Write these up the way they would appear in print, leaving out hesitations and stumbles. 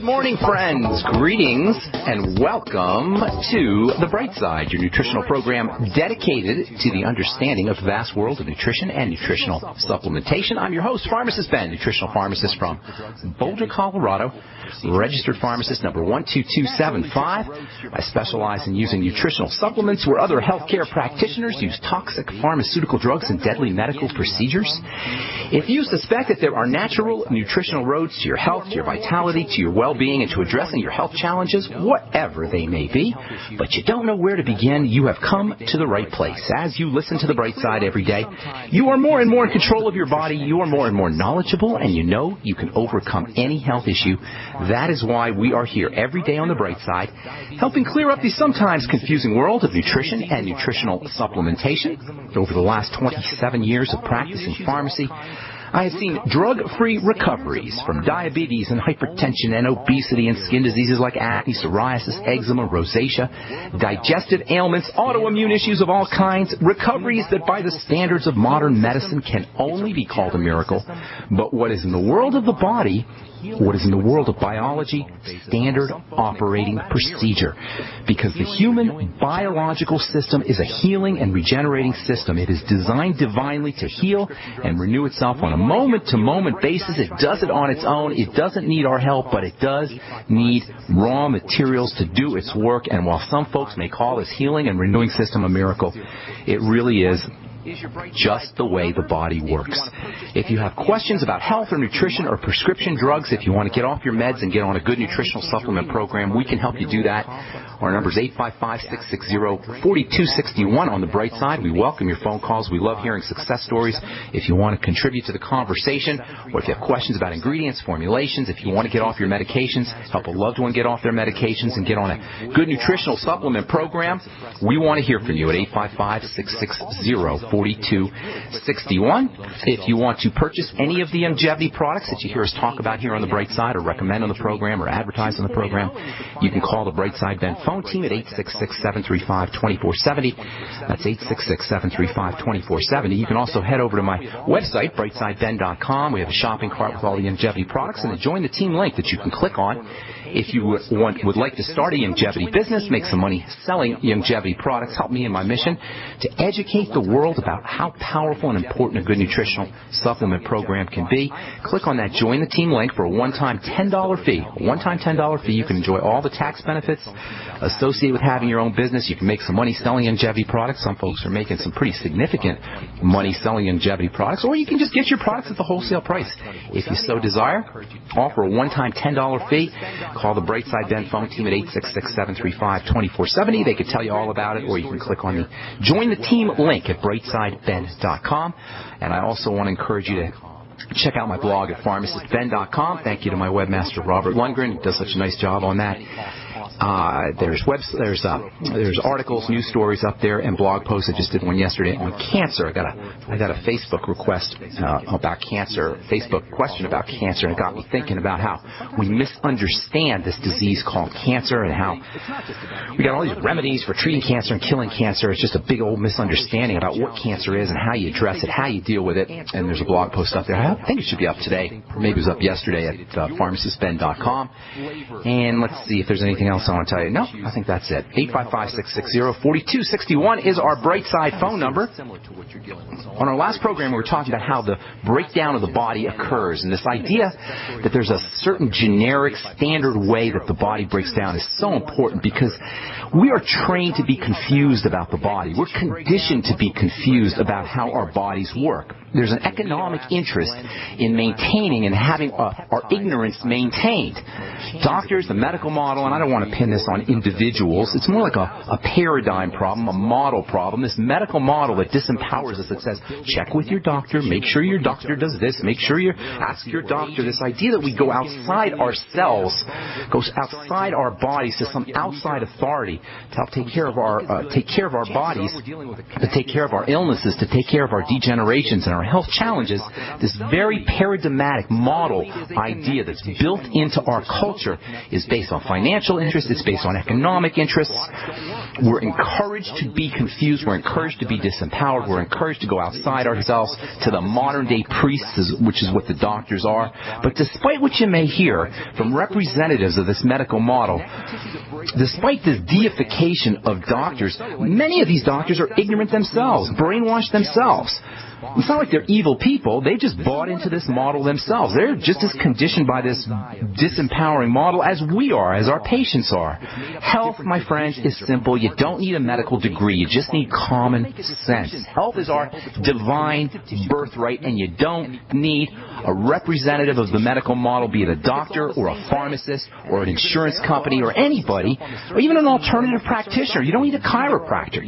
Good morning, friends. Greetings and welcome to The Brightside, your nutritional program dedicated to the understanding of the vast world of nutrition and nutritional supplementation. I'm your host, Pharmacist Ben, nutritional pharmacist from Boulder, Colorado, registered pharmacist number 12275. I specialize in using nutritional supplements where other healthcare practitioners use toxic pharmaceutical drugs and deadly medical procedures. If you suspect that there are natural nutritional roads to your health, to your vitality, to your well-being, and to addressing your health challenges, whatever they may be, but you don't know where to begin, you have come to the right place. As you listen to The Brightside every day, you are more and more in control of your body, you are more and more knowledgeable, and you know you can overcome any health issue. That is why we are here every day on The Brightside, helping clear up the sometimes confusing world of nutrition and nutritional supplementation. Over the last 27 years of practicing pharmacy, I have seen drug-free recoveries from diabetes and hypertension and obesity and skin diseases like acne, psoriasis, eczema, rosacea, digestive ailments, autoimmune issues of all kinds, recoveries that by the standards of modern medicine can only be called a miracle. But what is in the world of the body, what is in the world of biology, standard operating procedure. Because the human biological system is a healing and regenerating system. It is designed divinely to heal and renew itself on a moment-to-moment basis. It does it on its own. It doesn't need our help, but it does need raw materials to do its work. And while some folks may call this healing and renewing system a miracle, it really is just the way the body works. If you have questions about health or nutrition or prescription drugs, if you want to get off your meds and get on a good nutritional supplement program, we can help you do that. Our number is 855-660-4261 on the bright side. We welcome your phone calls. We love hearing success stories. If you want to contribute to the conversation, or if you have questions about ingredients, formulations, if you want to get off your medications, help a loved one get off their medications and get on a good nutritional supplement program, we want to hear from you at 855-660-4261. If you want to purchase any of the longevity products that you hear us talk about here on the Bright Side or recommend on the program or advertise on the program, you can call the Brightside Ben phone team at 866-735-2470. That's 866-735-2470. You can also head over to my website, brightsideben.com. We have a shopping cart with all the longevity products and a Join the Team link that you can click on. If you would like to start a longevity business, make some money selling longevity products, help me in my mission to educate the world about how powerful and important a good nutritional supplement program can be. Click on that Join the Team link for a one-time $10 fee. A one-time $10 fee. You can enjoy all the tax benefits associated with having your own business. You can make some money selling longevity products. Some folks are making some pretty significant money selling longevity products. Or you can just get your products at the wholesale price. If you so desire, offer a one-time $10 fee. Call the Brightside Ben phone team at 866-735-2470. They could tell you all about it, or you can click on the Join the Team link at brightsideben.com. And I also want to encourage you to check out my blog at pharmacistben.com. Thank you to my webmaster, Robert Lundgren, who does such a nice job on that. There's articles, news stories up there, and blog posts. I just did one yesterday on cancer. I got a Facebook request about cancer, Facebook question about cancer, and it got me thinking about how we misunderstand this disease called cancer and how we got all these remedies for treating cancer and killing cancer. It's just a big old misunderstanding about what cancer is and how you address it, how you deal with it. And there's a blog post up there. I think it should be up today, or maybe it was up yesterday at pharmacistben.com. And let's see if there's anything else I want to tell you. No, I think that's it. 855-660-4261 is our Brightside phone number. On our last program, we were talking about how the breakdown of the body occurs, and this idea that there's a certain generic, standard way that the body breaks down is so important because we are trained to be confused about the body. We're conditioned to be confused about how our bodies work. There's an economic interest in maintaining and having our ignorance maintained. Doctors, the medical model, and I don't want to pin this on individuals. It's more like a paradigm problem, a model problem. This medical model that disempowers us, that says, check with your doctor, make sure your doctor does this, make sure you ask your doctor. This idea that we go outside ourselves, goes outside our bodies to some outside authority to help take care of our bodies, to take care of our illnesses, to take care of our degenerations and our health challenges. This very paradigmatic model idea that's built into our culture is based on financial interest. It's based on economic interests. We're encouraged to be confused. We're encouraged to be disempowered. We're encouraged to go outside ourselves to the modern-day priests, which is what the doctors are. But despite what you may hear from representatives of this medical model, despite this deification of doctors, many of these doctors are ignorant themselves, brainwashed themselves. It's not like they're evil people. They just bought into this model themselves. They're just as conditioned by this disempowering model as we are, as our patients are. Health, my friends, is simple. You don't need a medical degree. You just need common sense. Health is our divine birthright, and you don't need a representative of the medical model, be it a doctor or a pharmacist or an insurance company or anybody, or even an alternative practitioner. You don't need a chiropractor,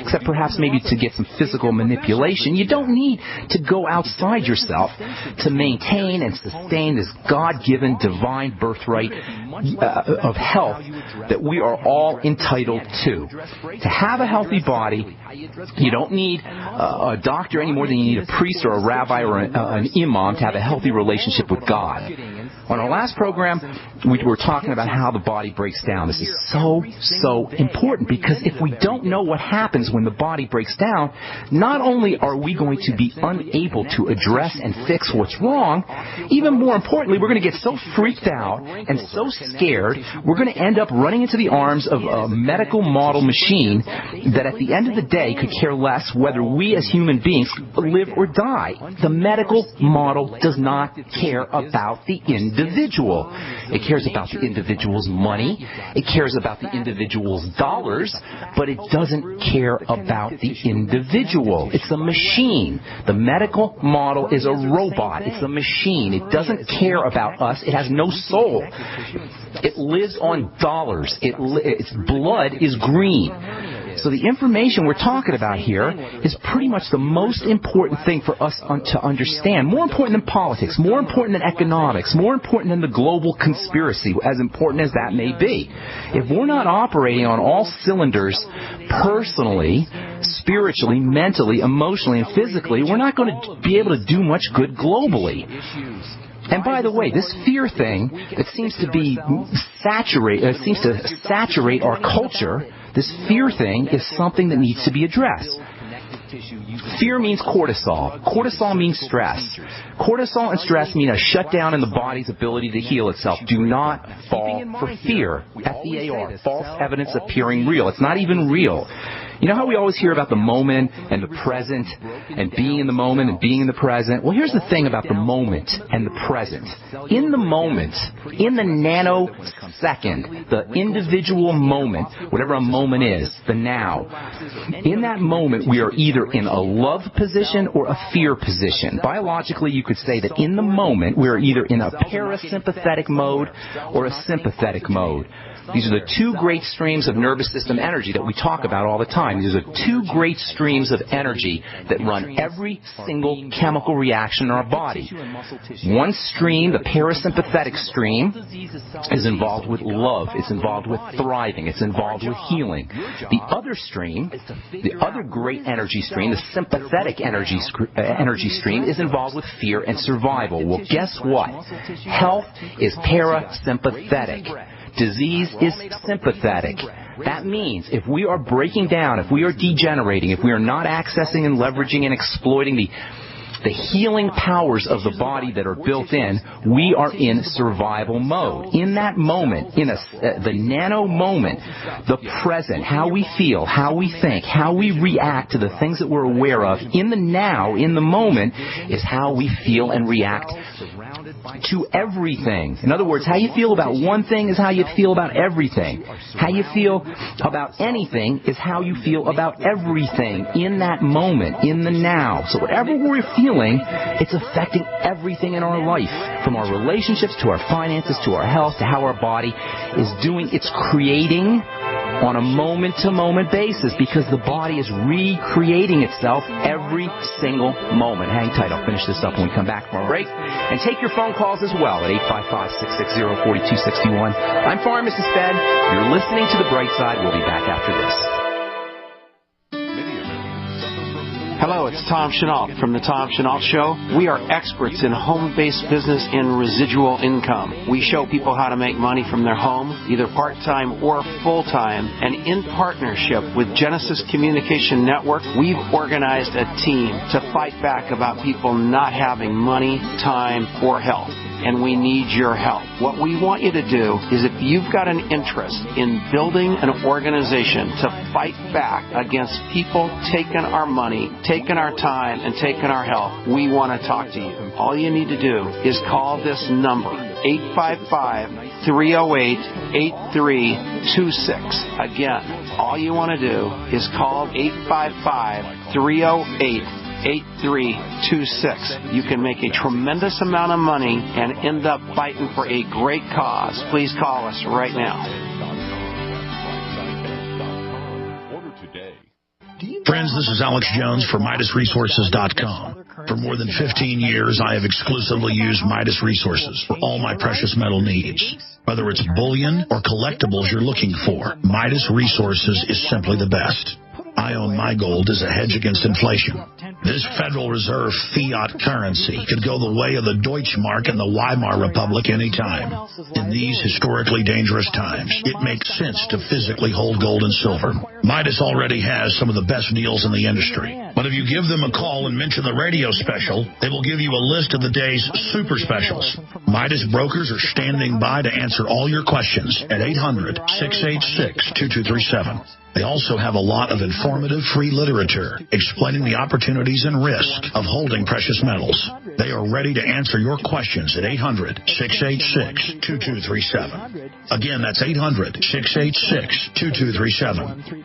except perhaps maybe to get some physical manipulation. You don't need to go outside yourself to maintain and sustain this God-given divine birthright of health that we are all entitled to. To have a healthy body, you don't need a doctor any more than you need a priest or a rabbi or an imam to have a healthy relationship with God. On our last program, we were talking about how the body breaks down. This is so important, because if we don't know what happens when the body breaks down, not only are we going to be unable to address and fix what's wrong, even more importantly, we're going to get so freaked out and so scared, we're going to end up running into the arms of a medical model machine that at the end of the day could care less whether we as human beings live or die. The medical model does not care about the individual. It cares about the individual's money. It cares about the individual's dollars, but it doesn't care about the individual. It's a machine. The medical model is a robot. It's a machine. It doesn't care about us. It has no soul. It lives on dollars. Its blood is green. So the information we're talking about here is pretty much the most important thing for us to understand. More important than politics, more important than economics, more important than the global conspiracy, as important as that may be. If we're not operating on all cylinders personally, spiritually, mentally, emotionally, and physically, we're not going to be able to do much good globally. And by the way, this fear thing that seems to saturate our culture, this fear thing is something that needs to be addressed. Fear means cortisol. Cortisol means stress. Cortisol and stress mean a shutdown in the body's ability to heal itself. Do not fall for fear. FEAR, false evidence appearing real. It's not even real. You know how we always hear about the moment and the present and being in the moment and being in the present? Well, here's the thing about the moment and the present. In the moment, in the nanosecond, the individual moment, whatever a moment is, the now, in that moment we are either in a love position or a fear position. Biologically, you could say that in the moment we are either in a parasympathetic mode or a sympathetic mode. These are the two great streams of nervous system energy that we talk about all the time. These are two great streams of energy that run every single chemical reaction in our body. One stream, the parasympathetic stream, is involved with love. It's involved with thriving. It's involved with healing. The other stream, the other great energy stream, the sympathetic energy stream, is involved with fear and survival. Well, guess what? Health is parasympathetic. Disease is sympathetic. That means if we are breaking down, if we are degenerating, if we are not accessing and leveraging and exploiting the healing powers of the body that are built in, we are in survival mode. In that moment, in the nano moment, the present, how we feel, how we think, how we react to the things that we're aware of, in the now, in the moment, is how we feel and react to everything. In other words, how you feel about one thing is how you feel about everything. How you feel about anything is how you feel about everything in that moment, in the now. So whatever we're feeling, it's affecting everything in our life, from our relationships to our finances to our health to how our body is doing. It's creating on a moment-to-moment basis, because the body is recreating itself every single moment. Hang tight. I'll finish this up when we come back from our break. And take your phone calls as well at 855-660-4261. I'm Pharmacist Ben. You're listening to The Brightside. We'll be back after this. Hello, it's Tom Chenault from The Tom Chenault Show. We are experts in home-based business and residual income. We show people how to make money from their home, either part-time or full-time, and in partnership with Genesis Communication Network, we've organized a team to fight back about people not having money, time, or health. And we need your help. What we want you to do is if you've got an interest in building an organization to fight back against people taking our money, taking our time, and taking our health, we want to talk to you. All you need to do is call this number, 855-308-8326. Again, all you want to do is call 855-308-8326. You can make a tremendous amount of money and end up fighting for a great cause. Please call us right now. Friends, this is Alex Jones for MidasResources.com. For more than 15 years, I have exclusively used Midas Resources for all my precious metal needs. Whether it's bullion or collectibles you're looking for, Midas Resources is simply the best. I own my gold as a hedge against inflation. This Federal Reserve fiat currency could go the way of the Deutschmark and the Weimar Republic anytime. In these historically dangerous times, it makes sense to physically hold gold and silver. Midas already has some of the best deals in the industry. But if you give them a call and mention the radio special, they will give you a list of the day's super specials. Midas brokers are standing by to answer all your questions at 800-686-2237. They also have a lot of informative free literature explaining the opportunities and risk of holding precious metals. They are ready to answer your questions at 800-686-2237. Again, that's 800-686-2237.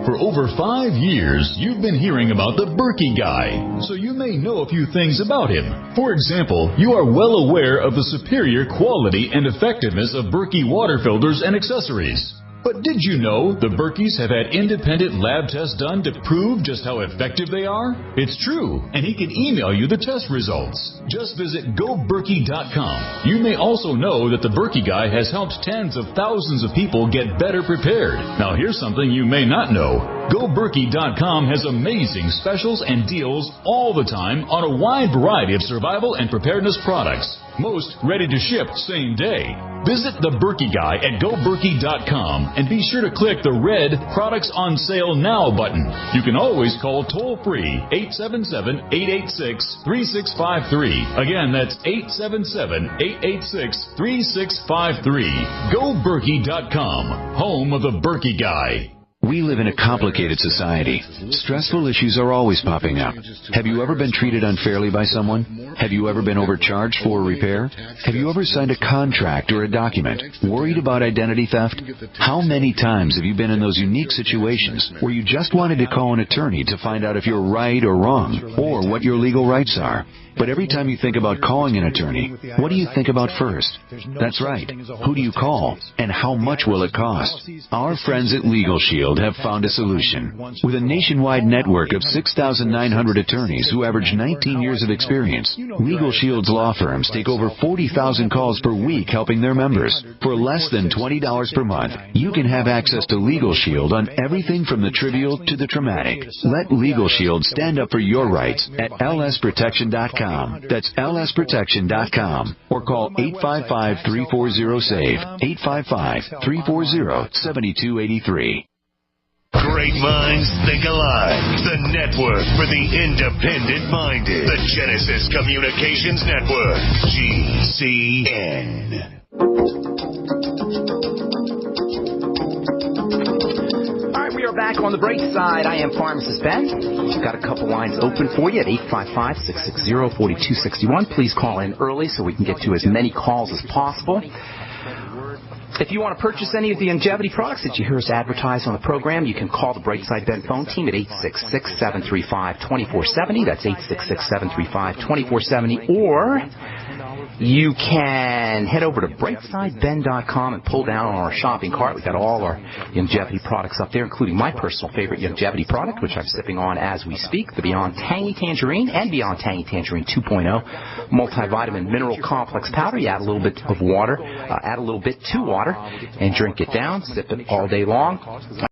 For over 5 years, you've been hearing about the Berkey Guy, so you may know a few things about him. For example, you are well aware of the superior quality and effectiveness of Berkey water filters and accessories. But did you know the Berkeys have had independent lab tests done to prove just how effective they are? It's true, and he can email you the test results. Just visit GoBerkey.com. You may also know that the Berkey Guy has helped tens of thousands of people get better prepared. Now here's something you may not know. GoBerkey.com has amazing specials and deals all the time on a wide variety of survival and preparedness products. Most ready to ship same day. Visit the Berkey Guy at GoBerkey.com and be sure to click the red Products on Sale Now button. You can always call toll-free 877-886-3653. Again, that's 877-886-3653. GoBerkey.com, home of the Berkey Guy. We live in a complicated society. Stressful issues are always popping up. Have you ever been treated unfairly by someone? Have you ever been overcharged for a repair? Have you ever signed a contract or a document? Worried about identity theft? How many times have you been in those unique situations where you just wanted to call an attorney to find out if you're right or wrong, or what your legal rights are? But every time you think about calling an attorney, what do you think about first? That's right. Who do you call? And how much will it cost? Our friends at Legal Shield have found a solution. With a nationwide network of 6,900 attorneys who average 19 years of experience, Legal Shield's law firms take over 40,000 calls per week helping their members. For less than $20 per month, you can have access to Legal Shield on everything from the trivial to the traumatic. Let Legal Shield stand up for your rights at lsprotection.com. That's lsprotection.com. Or call 855-340-SAVE, 855-340-7283. Great minds think alike. The network for the independent-minded. The Genesis Communications Network. GCN. We are back on the Brightside. I am Pharmacist Ben. We've got a couple lines open for you at 855-660-4261. Please call in early so we can get to as many calls as possible. If you want to purchase any of the longevity products that you hear us advertise on the program, you can call the Brightside Ben phone team at 866-735-2470. That's 866-735-2470. Or you can head over to brightsideben.com and pull down on our shopping cart. We've got all our longevity products up there, including my personal favorite longevity product, which I'm sipping on as we speak, the Beyond Tangy Tangerine and Beyond Tangy Tangerine 2.0 multivitamin mineral complex powder. You add a little bit of water, add a little bit to water, and drink it down. Sip it all day long.